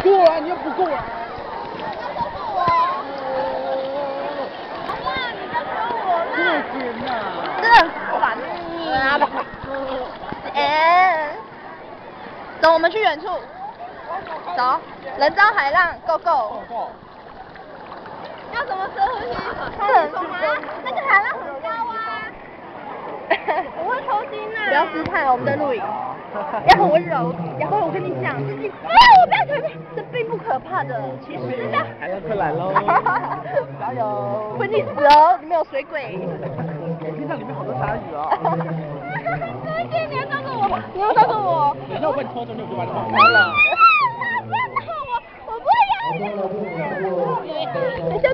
过来，你又不过来。快点呐！真的很烦你。走，我们去远处。走，人造海浪 ，Go Go。要怎么折回去？那个海浪很高啊。我会抽筋啊！不要失态，我们在录影。要很温柔，然后我跟你讲，我不要随便，这并不可怕的，其实真的。海浪快来喽！加油！会溺死哦，里面有水鬼。天上里面好多鲨鱼哦。再见，你要照顾我，你要照顾我。等一下我把你拖走，你就把你放开了。我不会咬你。等一下。